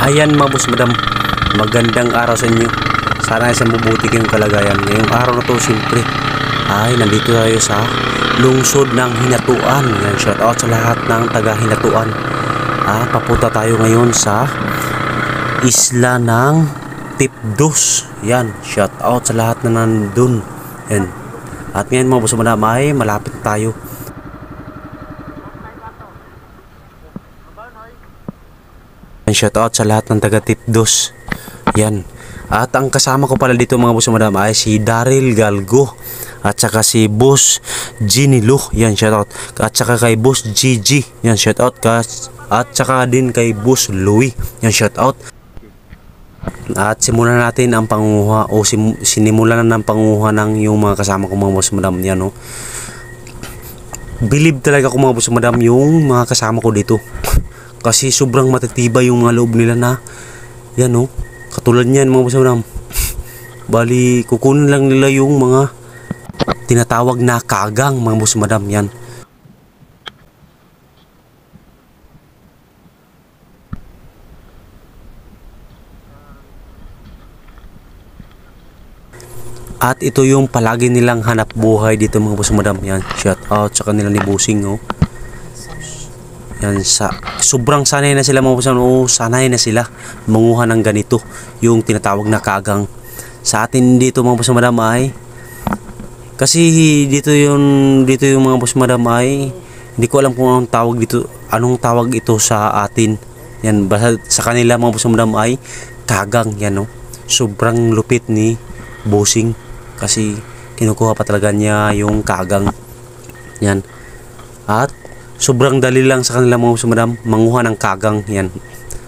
Ayan mga boss madam, magandang araw sa inyo. Sana ay sa mabuti kayong kalagayan. Ngayong araw na to siyempre ay nandito tayo sa lungsod ng Hinatuan. Yan, shout out sa lahat ng taga Hinatuan. Papunta tayo ngayon sa isla ng Tipdos. Yan, shout out sa lahat na nandun. Yan. At ngayon mga boss madam ay malapit tayo. Shout out sa lahat ng taga Tipdos. Yan. At ang kasama ko pala dito mga boss madam ay si Daryl Galgo at saka si Boss Ginilo. Yan, shout out. At saka kay Boss Gigi. Yan, shout out. At saka din kay Boss Louie. Yan, shout out. At simulan natin ang panguha o sinimulan na ng panguha ng yung mga kasama ko mga boss madam. Yan, no. Believe talaga ko mga boss madam yung mga kasama ko dito. Kasi sobrang matitibay yung mga loob nila na yan, no. Katulad niyan mga boss madam. Bali kukunin lang nila yung mga tinatawag na kagang mga boss madam. Yan. At ito yung palagi nilang hanap buhay dito mga boss madam. Yan, shout out sa kanila ni Busing, oh. Yan, sobrang sanay na sila mga boss madam. Oh, sanay na sila manguha ng ganito, yung tinatawag na kagang. Sa atin dito mga boss madam ay kasi dito yung mga boss madam ay hindi ko alam kung anong tawag ito sa atin. Yan, basta sa kanila mga boss madam ay kagang. Yan, no. Sobrang lupit ni Busing kasi kinukuha pa talaga niya yung kagang. Yan. At sobrang dali lang sa kanila mga boss madam manguha ng kagang. Yan.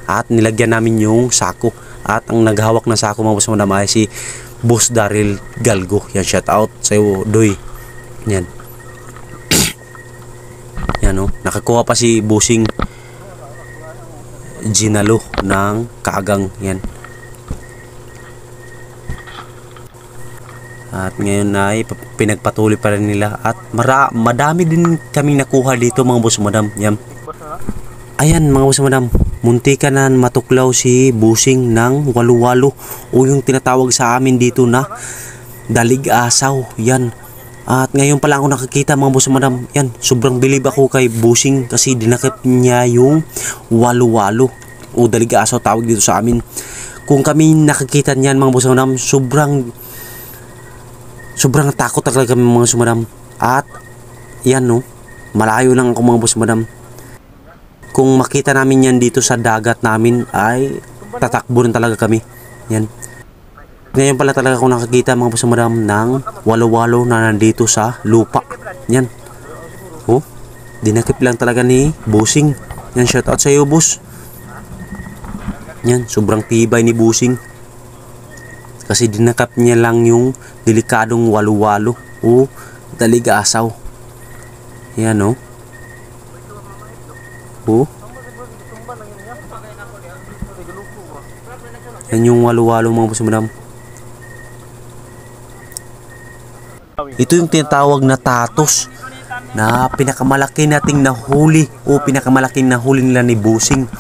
At nilagyan namin yung sako. At ang naghawak ng sako mga boss madam ay si Boss Daryl Galgo. Yan, shout out sa iyo, Doy. Yan. Yan, no. Nakakuha pa si Busing Ginalo ng kagang. Yan. At ngayon ay pinagpatuloy pa rin nila. At madami din kaming nakuha dito mga boss madam. Yan. Ayan mga boss madam, muntika na matuklaw si Busing ng walu-walo o yung tinatawag sa amin dito na dalig-asaw. Yan. At ngayon pala ako nakakita mga boss madam. Yan, sobrang bilib ako kay Busing kasi dinakip niya yung walu-walo o dalig-asaw tawag dito sa amin. Kung kami nakakita niyan mga boss madam, sobrang takot talaga kami mga boss madam. At yan, no, malayo lang ako mga boss madam. Kung makita namin yan dito sa dagat namin ay tatakbo rin talaga kami. Yan. Ngayon pala talaga ako nakakita mga boss madam ng walo-walo na nandito sa lupa. Yan. Oh, dinakip lang talaga ni Busing. Yan, shout out sa iyo boss. Yan, sobrang tibay ni Busing. Kasi dinakap niya lang yung delikadong walu-walo o dalig-asaw. Yan, no. Oh. Yan yung walu-walo mga boss madam. Ito yung tinatawag na tatos na pinakamalaki nating nahuli o pinakamalaking nahuli nila ni Busing.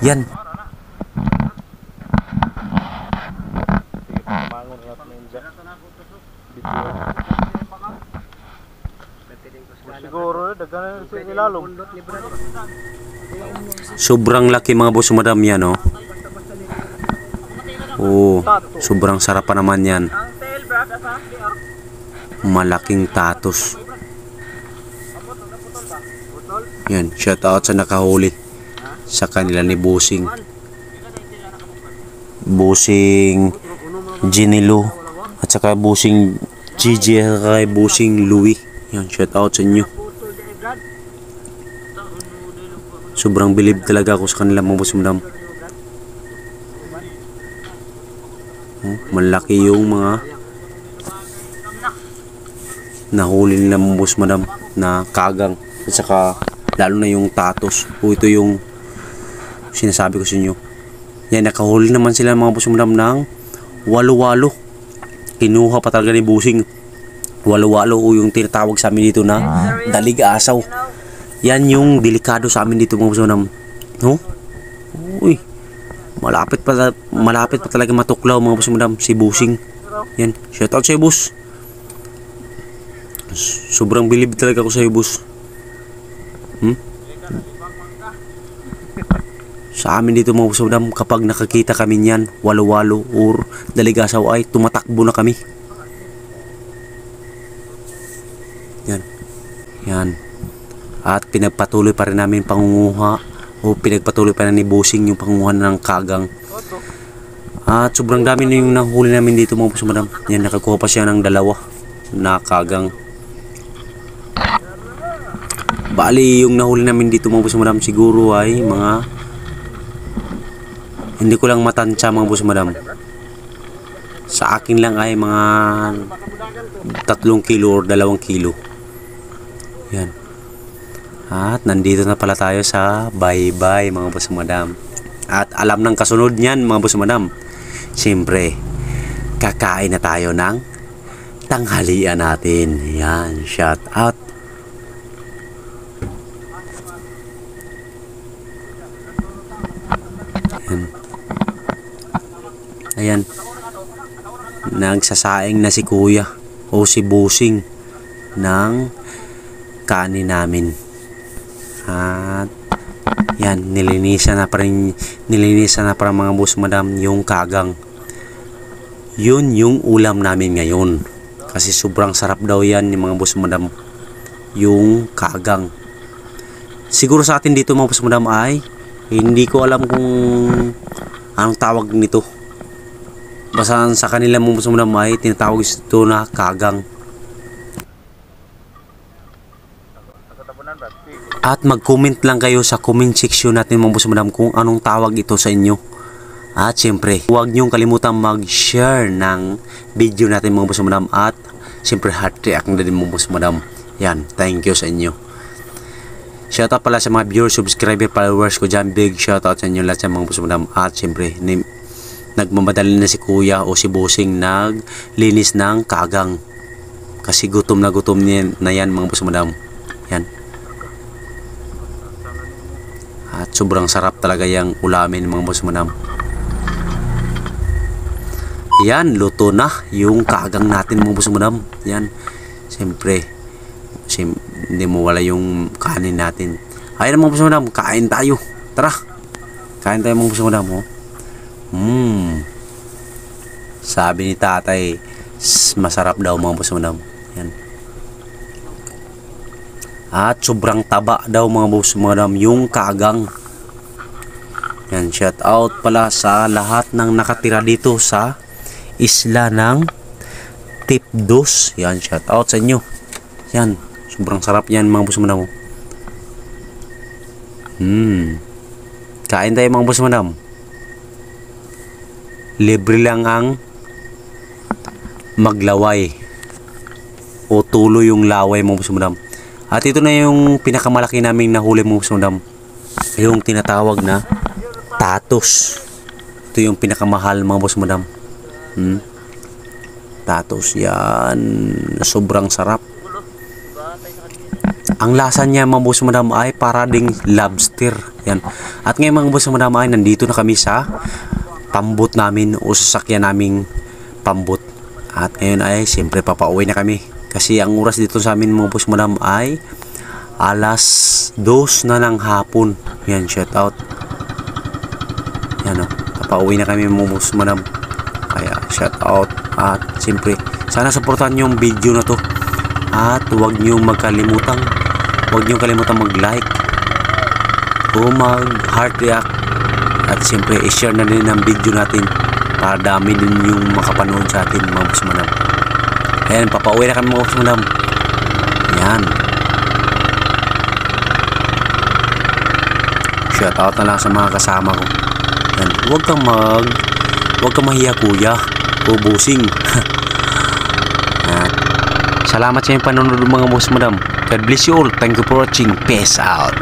Yan. Sobrang laki mga boss madam yan, oh. Oh, sobrang sarap pa naman yan. Malaking tatos. Yan, shout out sa nakahuli sa kanila ni Busing Ginilo at saka Busing Gigi at saka Busing Louie. Yan, shout out sa inyo. Sobrang bilib talaga ako sa kanila mga boss madam. Malaki yung mga nahuli nila mga boss madam na kagang at saka lalo na yung tatos. O ito yung sinasabi ko sa inyo. Yan, nakahuli naman sila mga boss madam ng walo-walo. Kinuha pa talaga ni Busing walo-walo o yung tinatawag sa amin dito na dalig-asaw. Yan yung delikado sa amin dito mga boss madam. No? Uy. Malapit pa talaga matuklaw mga boss madam si Busing. Yan, shout out sa'yo boss. Sobrang bilib talaga ako sa'yo boss. Sa amin dito mga boss madam, kapag nakakita kami niyan, walo-walo or daligasaw ay tumatakbo na kami. Yan. At pinagpatuloy pa rin namin pangunguha o pinagpatuloy pa rin ni Busing yung pangunguha ng kagang. At sobrang dami na yung nahuli namin dito mga boss madam. Yan, nakakuha pa siya ng 2 na kagang. Bali yung nahuli namin dito mga boss madam siguro ay mga, hindi ko lang matansya mga boss madam. Sa akin lang ay mga 3 kilo or 2 kilo. Yan. At nandito na pala tayo sa bye-bye mga boss madam. At alam ng kasunod niyan mga boss madam, siyempre kakain na tayo ng tanghalian natin. Yan, shout out. Yan. Ayan, nagsasaing na si kuya o si Busing ng kanin namin. At yan, nilinisan na para mga boss madam yung kagang. Yun yung ulam namin ngayon, kasi sobrang sarap daw yan yung mga boss madam, yung kagang. Siguro sa atin dito mga boss madam ay hindi ko alam kung anong tawag nito. Basta sa kanila mga boss madam ay tinatawag ito na kagang. At mag-comment lang kayo sa comment section natin mga boss madam kung anong tawag ito sa inyo. At siyempre, huwag niyong kalimutan mag-share ng video natin mga boss madam. At siyempre, heart react na din mga boss madam. Yan, thank you sa inyo. Shoutout pala sa mga viewers, subscriber, followers ko dyan. Big shoutout sa inyo lahat sa mga boss madam. At siyempre, nagmamadali na si kuya o si Busing naglinis ng kagang. Kasi gutom na yan mga boss madam. Yan. At sobrang sarap talaga yung ulamin mga boss madam. Yan, luto na yung kagang natin mga boss madam. Yan, siyempre hindi mo wala yung kanin natin. Ayun mga boss madam, kain tayo. Tara, kain tayo mga boss madam. Sabi ni tatay, masarap daw mga boss madam. Yan. At sobrang taba daw mga boss madam yung kagang. Yan, shout out pala sa lahat ng nakatira dito sa isla ng Tipdos. Yan, shout out sa inyo. Yan, sobrang sarap yan mga boss madam. Kain tayo mga boss madam. Libre lang ang maglaway o tuloy yung laway mga boss madam. At ito na yung pinakamalaki naming nahuli mga boss madam, yung tinatawag na tatos. Ito yung pinakamahal mga boss madam. Tatos yan, sobrang sarap. Ang lasa niya mga boss madam ay para ding lobster. Yan. At ngayon mga boss madam ay nandito na kami sa pambot namin o sasakyan naming pambot. At ngayon ay siyempre papauwi na kami. Kasi ang oras dito sa amin mga boss madam ay alas 2 na ng hapon. Yan, shout out. Yan o, papauwi na kami mga boss madam. Kaya shout out. At siyempre sana supportan nyo yung video na to. At huwag nyo kalimutan mag-like o mag-heart react. At siyempre i-share na din ang video natin para dami din yung makapanood sa atin mga boss madam. Ayan, papauwi na kami mga boss madam. Yan, shout out na lang sa mga kasama ko. Yan, huwag kang mahiya kuya o Busing. Salamat sa inyong panonood mga boss madam. God bless you all. Thank you for watching. Peace out.